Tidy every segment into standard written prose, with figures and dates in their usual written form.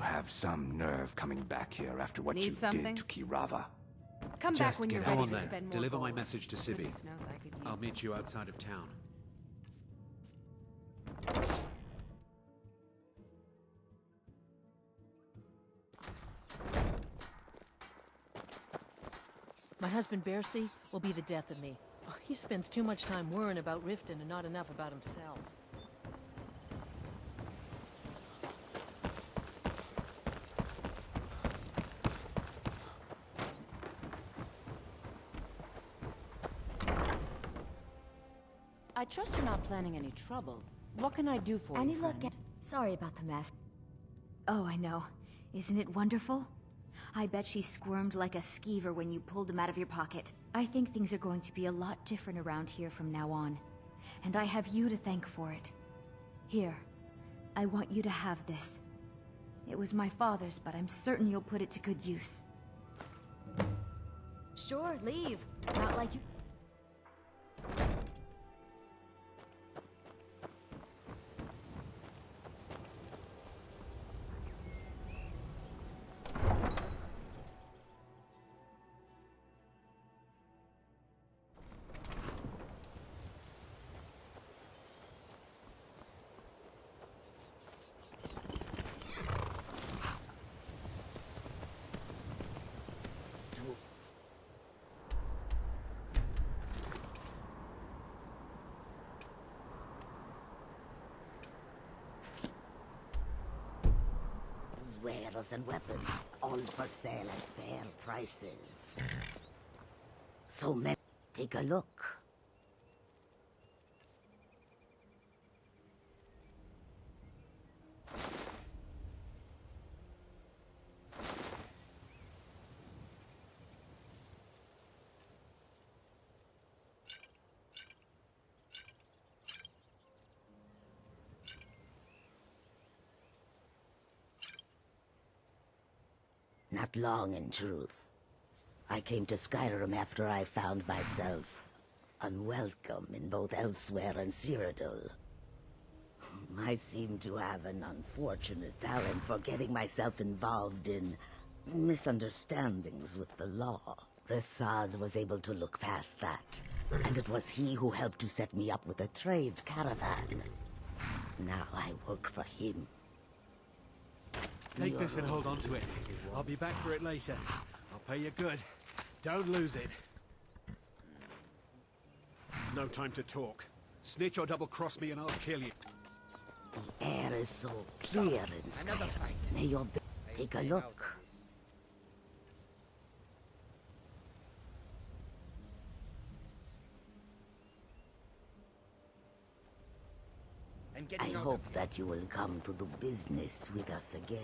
have some nerve coming back here after what Need you something? did to Kirava. Come back Just when you're get ready on to then. spend more Deliver my gold. message to Sibi. Goodness knows I could use I'll it. meet you outside of town. My husband Bercy will be the death of me. Oh, he spends too much time worrying about Riften and not enough about himself. I trust you're not planning any trouble. What can I do for Any you, luck friend? Sorry about the mess. Oh, I know. Isn't it wonderful? I bet she squirmed like a skeever when you pulled them out of your pocket. I think things are going to be a lot different around here from now on. And I have you to thank for it. Here, I want you to have this. It was my father's, but I'm certain you'll put it to good use. Sure, leave. Not like you... Wares and weapons, all for sale at fair prices. So men, take a look. Not long, in truth. I came to Skyrim after I found myself unwelcome in both Elsewhere and Cyrodiil. I seem to have an unfortunate talent for getting myself involved in misunderstandings with the law. Resad was able to look past that, and it was he who helped to set me up with a trade caravan. Now I work for him. Take this and hold on to it. I'll be back for it later. I'll pay you good. Don't lose it. No time to talk. Snitch or double-cross me and I'll kill you. The air is so clear in Skyrim. May your take a look. I hope that you will come to do business with us again.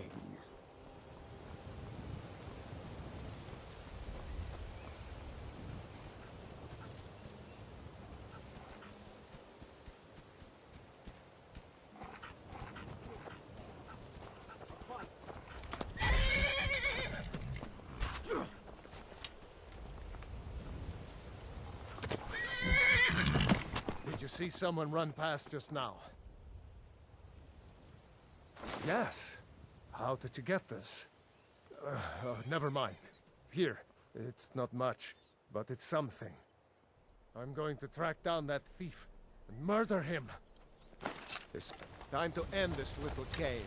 Did you see someone run past just now? Yes. How did you get this? Never mind. Here. It's not much, but it's something. I'm going to track down that thief and murder him. It's time to end this little game.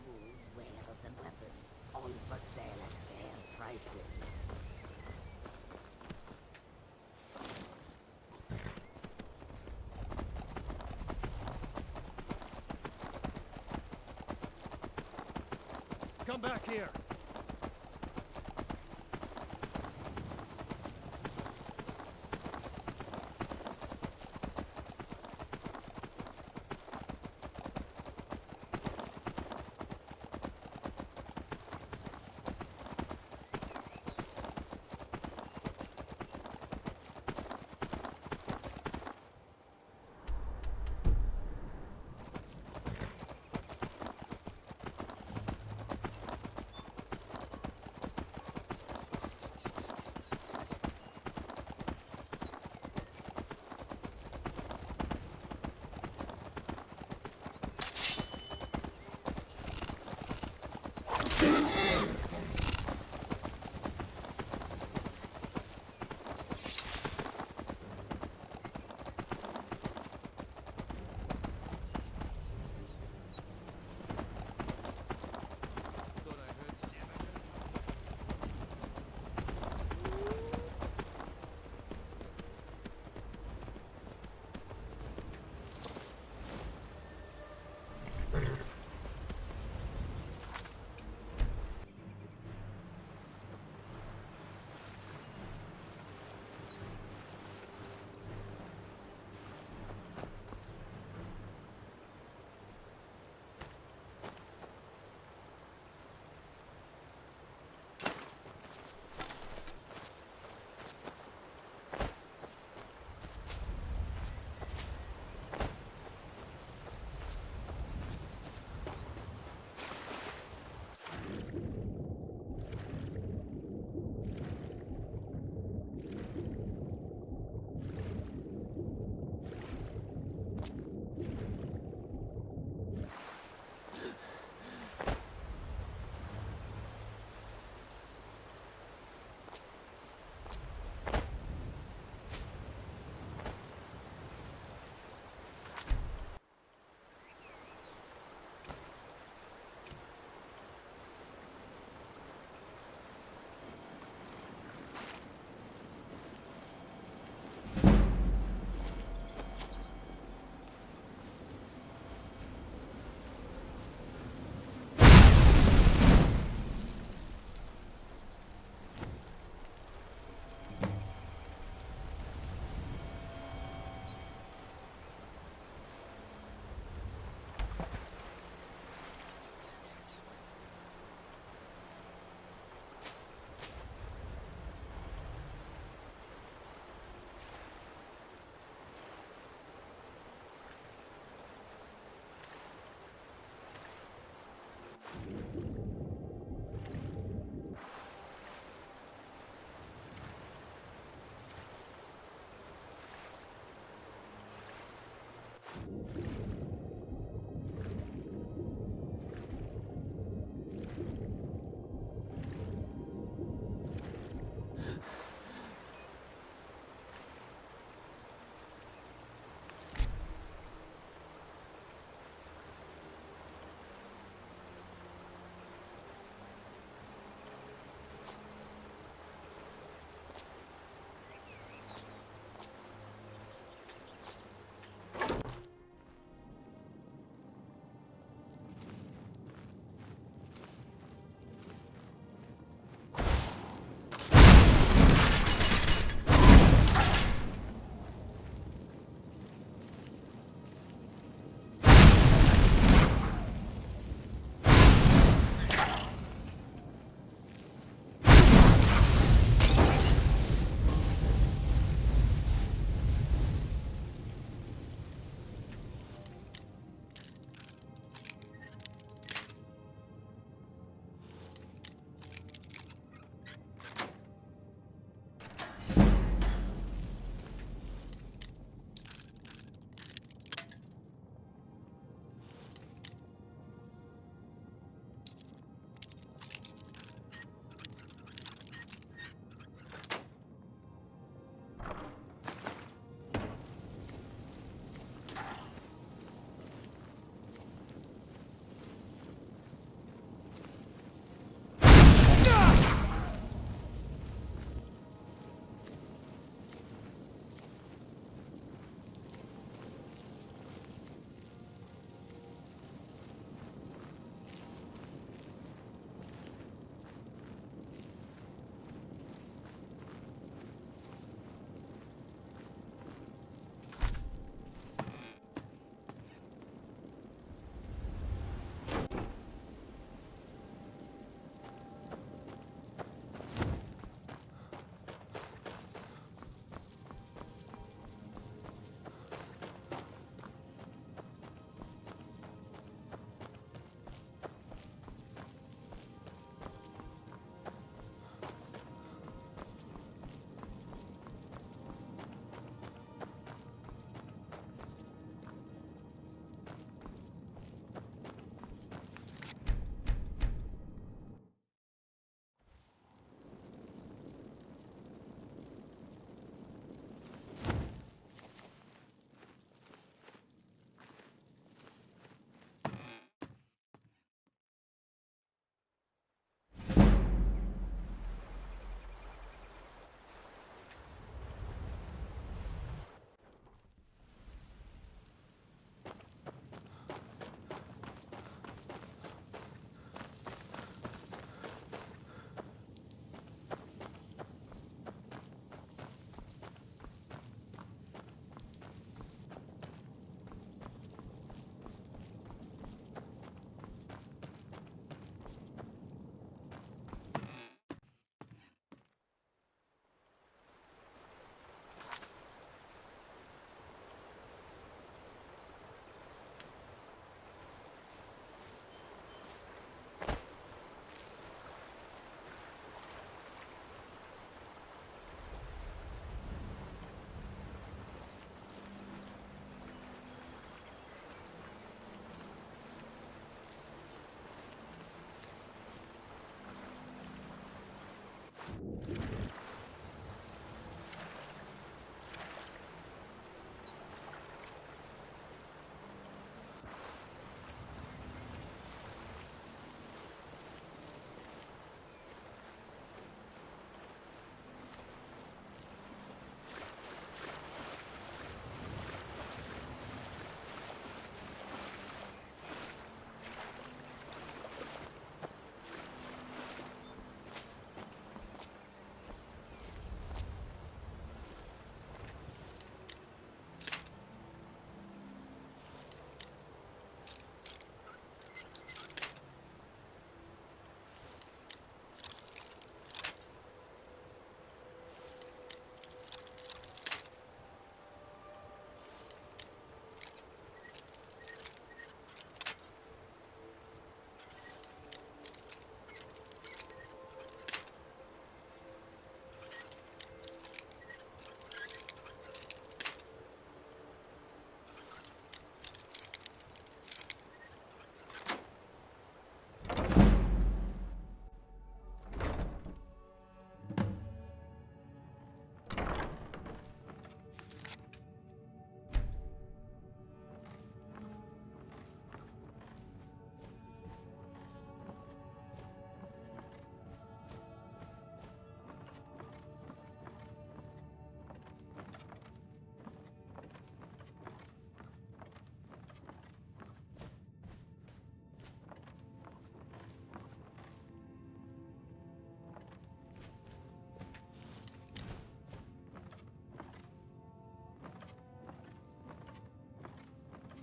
Tools, wares, and weapons, all for sale at fair prices. Come back here.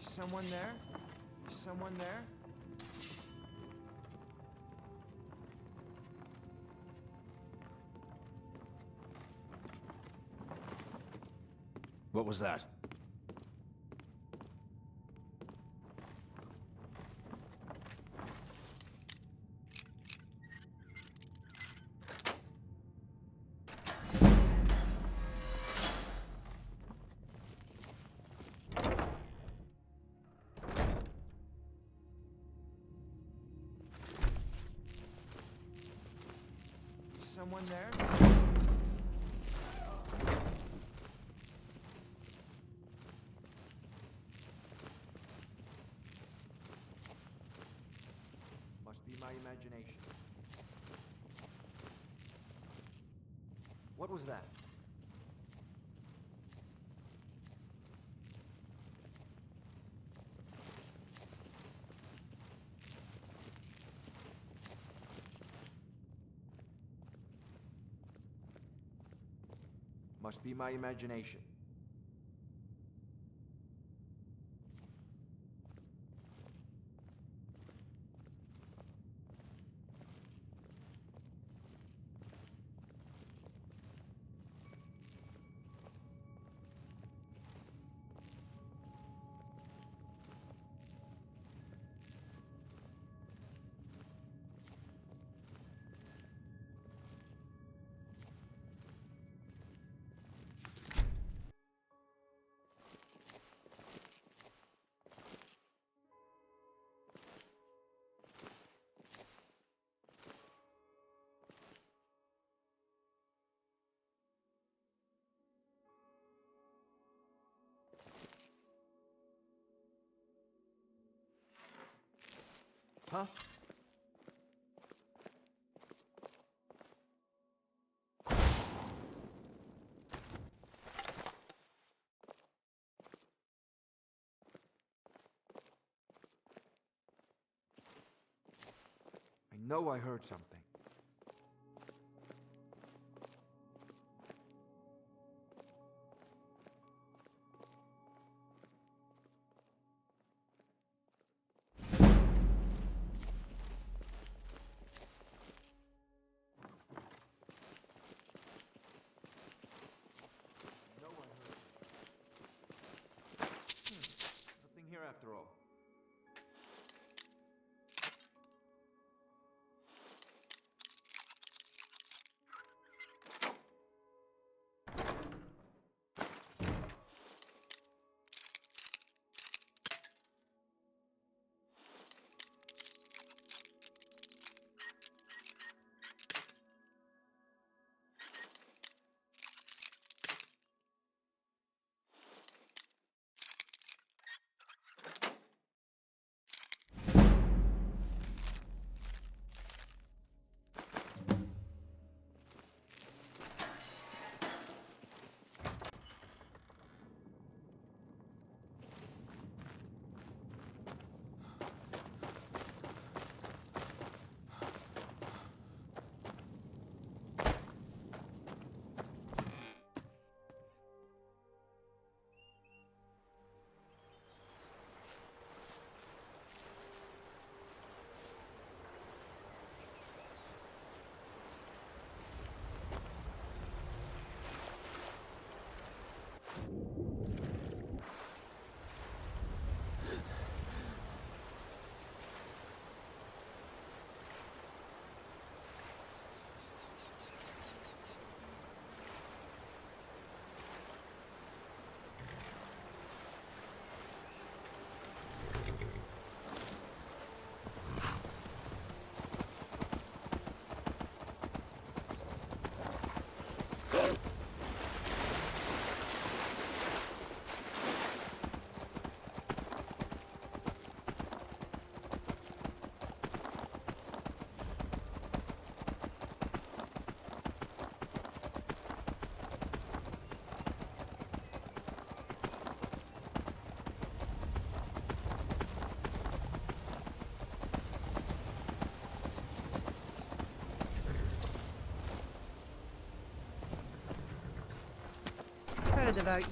Someone there? Someone there? What was that? Someone there? Must be my imagination. What was that? Must be my imagination. Huh? I know I heard something. Nothing here after all. Heard about you.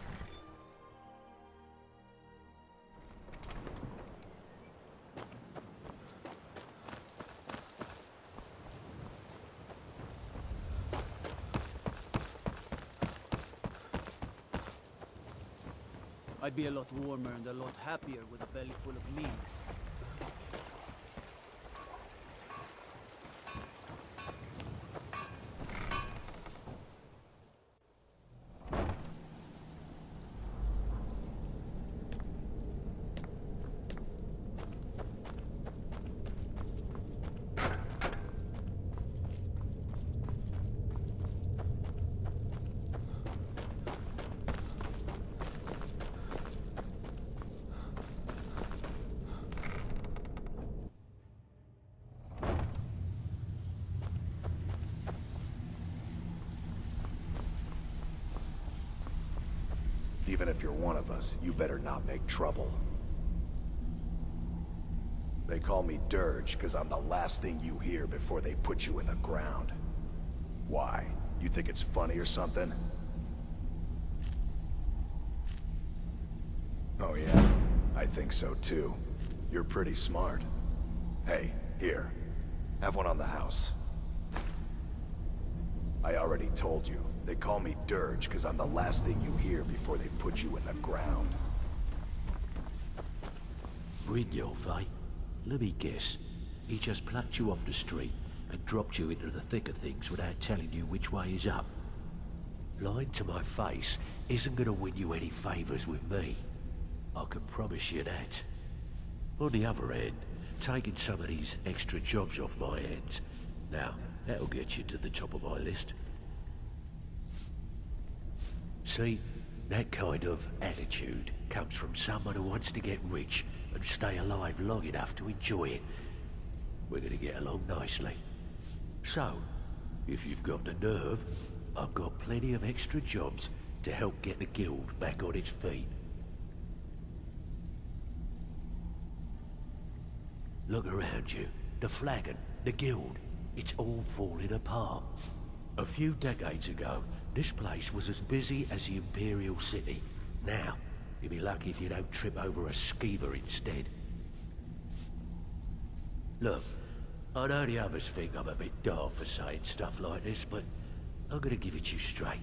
I'd be a lot warmer and a lot happier with a belly full of meat. Even if you're one of us, you better not make trouble. They call me Dirge because I'm the last thing you hear before they put you in the ground. Why? You think it's funny or something? Oh yeah, I think so too. You're pretty smart. Hey, here. Have one on the house. I already told you. They call me Dirge because I'm the last thing you hear before they put you in the ground. Brynjolf, eh? Let me guess. He just plucked you off the street and dropped you into the thick of things without telling you which way is up. Lying to my face isn't gonna win you any favors with me. I can promise you that. On the other hand, taking some of these extra jobs off my hands, now, that'll get you to the top of my list. See, that kind of attitude comes from someone who wants to get rich and stay alive long enough to enjoy it. We're gonna get along nicely. So, if you've got the nerve, I've got plenty of extra jobs to help get the guild back on its feet. Look around you. The flagon, the guild, it's all falling apart. A few decades ago, this place was as busy as the Imperial City. Now, you'll be lucky if you don't trip over a skeever instead. Look, I know the others think I'm a bit daft for saying stuff like this, but I'm gonna give it you straight.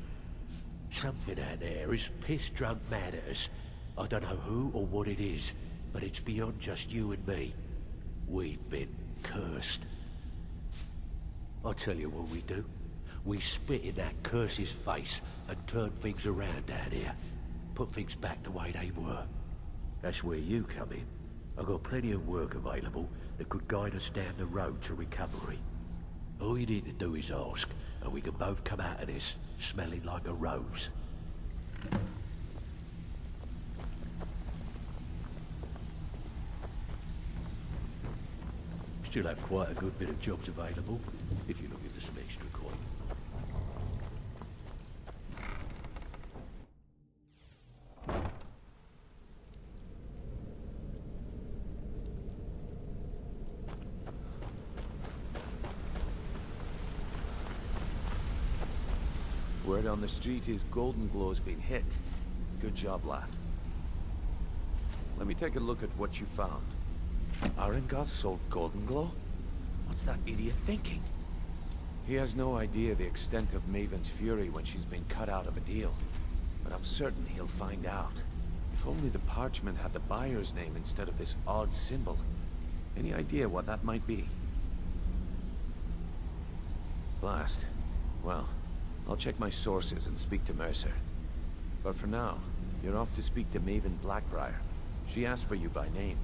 Something out there is piss-drunk mad at us. I don't know who or what it is, but it's beyond just you and me. We've been cursed. I'll tell you what we do. We spit in that curse's face and turn things around down here. Put things back the way they were. That's where you come in. I've got plenty of work available that could guide us down the road to recovery. All you need to do is ask, and we can both come out of this smelling like a rose. Still have quite a good bit of jobs available, if you look at some extra coin. Word on the street is Golden Glow's been hit. Good job, lad. Let me take a look at what you found. Arengar sold Golden Glow? What's that idiot thinking? He has no idea the extent of Maven's fury when she's been cut out of a deal. But I'm certain he'll find out. If only the parchment had the buyer's name instead of this odd symbol. Any idea what that might be? Blast. Well, I'll check my sources and speak to Mercer. But for now, you're off to speak to Maven Blackbriar. She asked for you by name.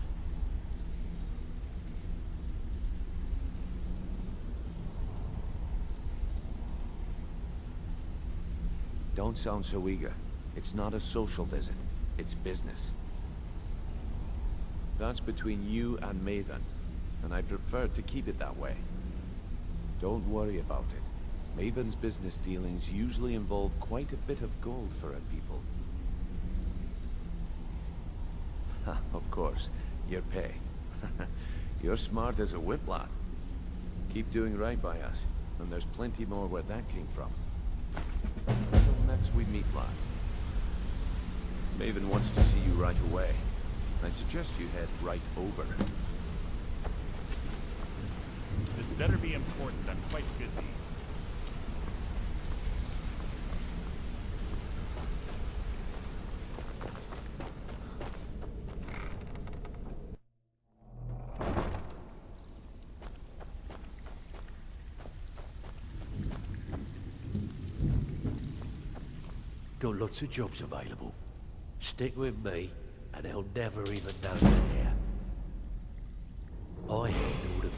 Don't sound so eager. It's not a social visit. It's business. That's between you and Maven, and I prefer to keep it that way. Don't worry about it. Maven's business dealings usually involve quite a bit of gold for her people. Of course, your pay. You're smart as a whip, lad. Keep doing right by us, and there's plenty more where that came from. Until next we meet, lad. Maven wants to see you right away. I suggest you head right over. This better be important. I'm quite busy. got lots of jobs available. Stick with me, and they'll never even know you're there. I handle the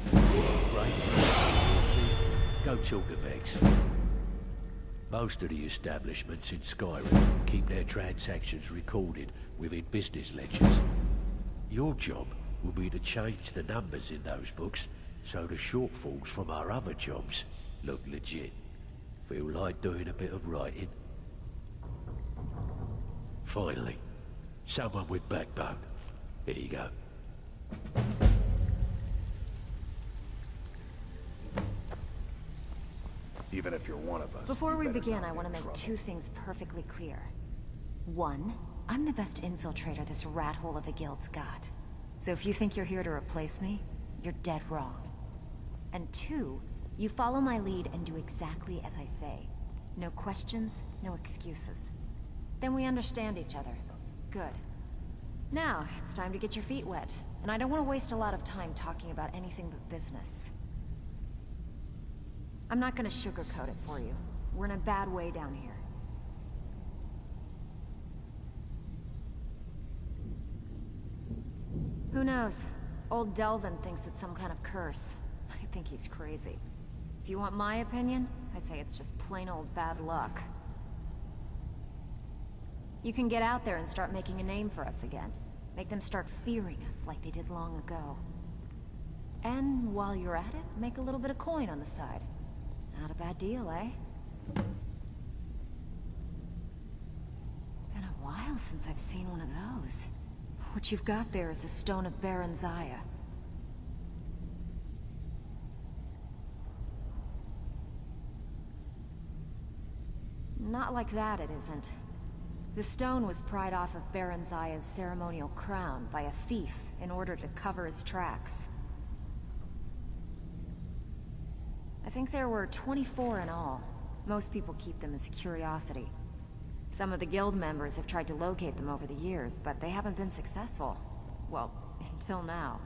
Go talk to Vex. Most of the establishments in Skyrim keep their transactions recorded within business ledgers. Your job will be to change the numbers in those books so the shortfalls from our other jobs look legit. Feel like doing a bit of writing? Finally, someone with backbone. Here you go. Even if you're one of us. Before you we better begin, not I want to get in make trouble. 2 things perfectly clear. 1, I'm the best infiltrator this rat hole of a guild's got. So if you think you're here to replace me, you're dead wrong. And 2, you follow my lead and do exactly as I say. No questions, no excuses. Then we understand each other. Good. Now, it's time to get your feet wet. And I don't want to waste a lot of time talking about anything but business. I'm not gonna sugarcoat it for you. We're in a bad way down here. Who knows? Old Delvin thinks it's some kind of curse. I think he's crazy. If you want my opinion, I'd say it's just plain old bad luck. You can get out there and start making a name for us again. Make them start fearing us like they did long ago. And while you're at it, make a little bit of coin on the side. Not a bad deal, eh? Been a while since I've seen one of those. What you've got there is a stone of Baron Zaya. Not like that, it isn't. The stone was pried off of Baron Zaya's ceremonial crown by a thief in order to cover his tracks. I think there were 24 in all. Most people keep them as a curiosity. Some of the guild members have tried to locate them over the years, but they haven't been successful. Well, until now.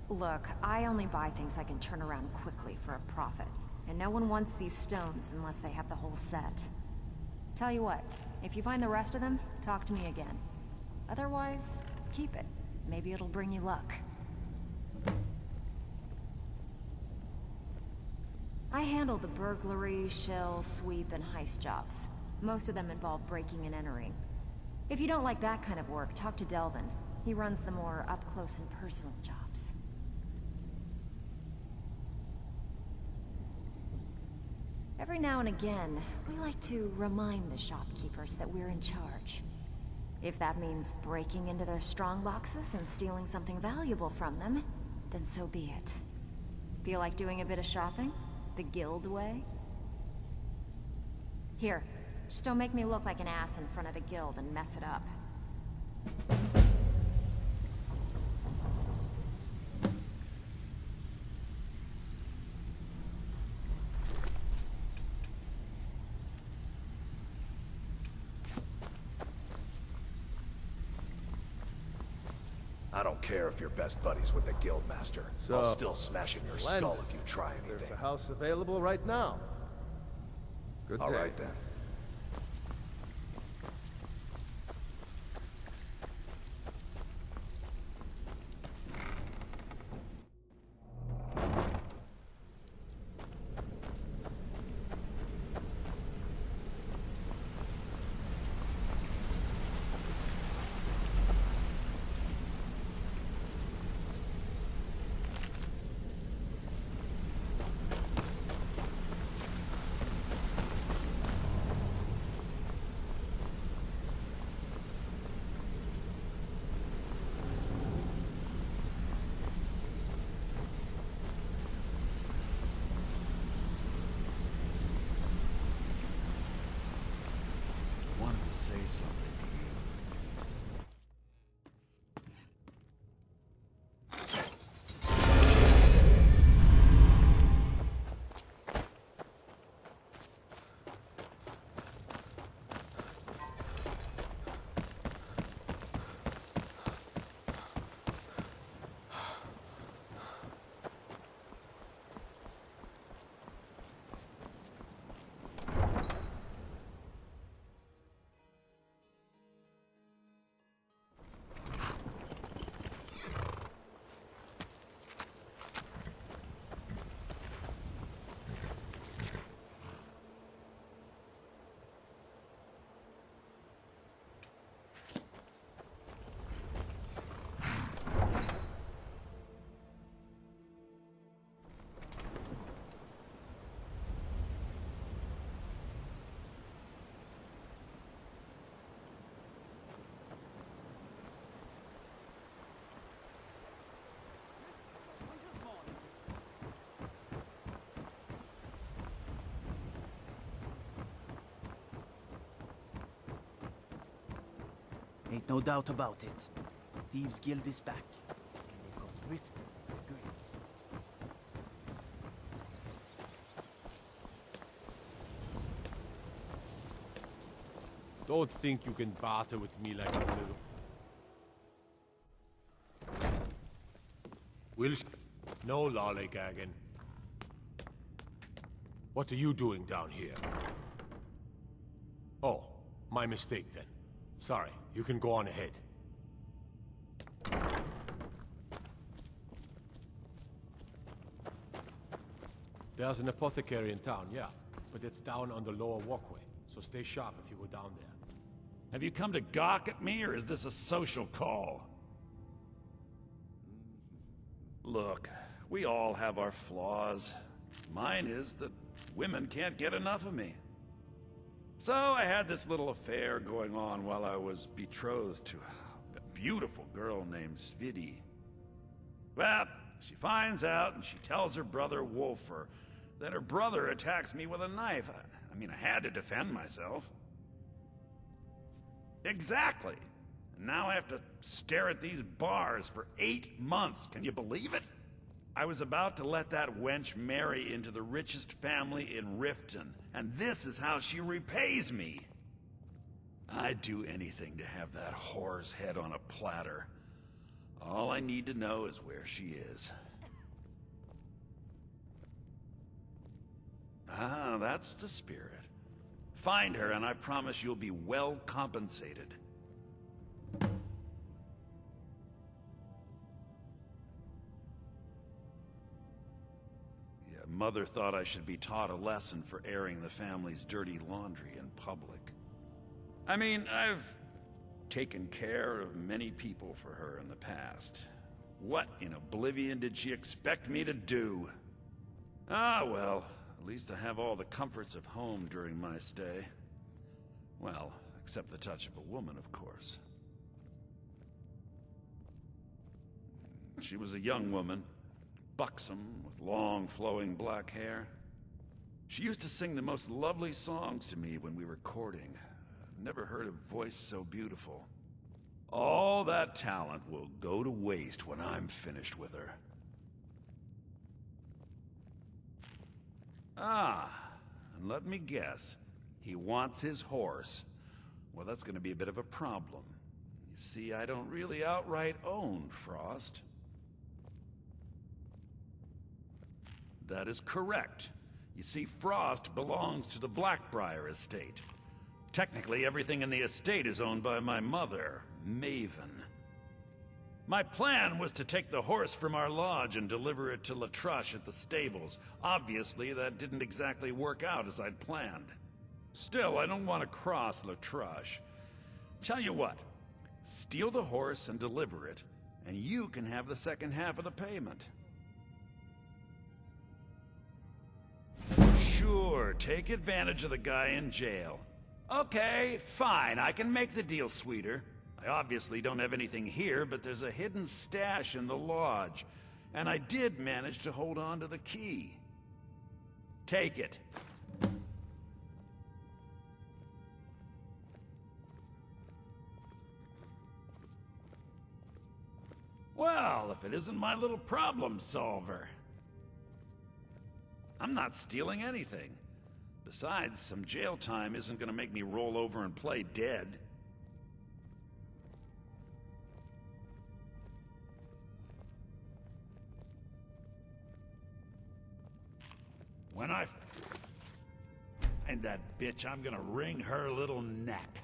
Look, I only buy things I can turn around quickly for a profit. And no one wants these stones unless they have the whole set. Tell you what, if you find the rest of them, talk to me again. Otherwise, keep it. Maybe it'll bring you luck. I handle the burglary, shell, sweep, and heist jobs. Most of them involve breaking and entering. If you don't like that kind of work, talk to Delvin. He runs the more up-close and personal jobs. Every now and again, we like to remind the shopkeepers that we're in charge. If that means breaking into their strong boxes and stealing something valuable from them, then so be it. Feel like doing a bit of shopping? The guild way? Here, just don't make me look like an ass in front of the guild and mess it up. I don't care if you're best buddies with the guildmaster. So, I'll still smash in your splendid. skull if you try anything. There's a house available right now. Good day. All right then. Wanted to say something to you. Ain't no doubt about it. The Thieves Guild is back. And they've got Riften good. Don't think you can barter with me like a little... No lollygagging. What are you doing down here? Oh, my mistake then. Sorry, you can go on ahead. There's an apothecary in town, yeah. But it's down on the lower walkway, so stay sharp if you go down there. Have you come to gawk at me, or is this a social call? Look, we all have our flaws. Mine is that women can't get enough of me. So I had this little affair going on while I was betrothed to a beautiful girl named Svidi. Well, she finds out and she tells her brother Wolfer that her brother attacks me with a knife. I mean, I had to defend myself. Exactly. And now I have to stare at these bars for 8 months. Can you believe it? I was about to let that wench marry into the richest family in Riften, and this is how she repays me. I'd do anything to have that whore's head on a platter. All I need to know is where she is. Ah, that's the spirit. Find her, and I promise you'll be well compensated. Mother thought I should be taught a lesson for airing the family's dirty laundry in public. I mean, I've taken care of many people for her in the past. What in oblivion did she expect me to do? Ah, well, at least I have all the comforts of home during my stay. Well, except the touch of a woman, of course. She was a young woman. Buxom, with long, flowing black hair. She used to sing the most lovely songs to me when we were courting. I've never heard a voice so beautiful. All that talent will go to waste when I'm finished with her. Ah, and let me guess. He wants his horse. Well, that's going to be a bit of a problem. You see, I don't really outright own Frost. That is correct. You see, Frost belongs to the Blackbriar estate. Technically, everything in the estate is owned by my mother, Maven. My plan was to take the horse from our lodge and deliver it to Latrush at the stables. Obviously, that didn't exactly work out as I'd planned. Still, I don't want to cross Latrush. Tell you what, steal the horse and deliver it, and you can have the second half of the payment. Sure, take advantage of the guy in jail. Okay, fine, I can make the deal sweeter. I obviously don't have anything here, but there's a hidden stash in the lodge, and I did manage to hold on to the key. Take it. Well, if it isn't my little problem solver. I'm not stealing anything. Besides, some jail time isn't gonna make me roll over and play dead. When I find that bitch, I'm gonna wring her little neck.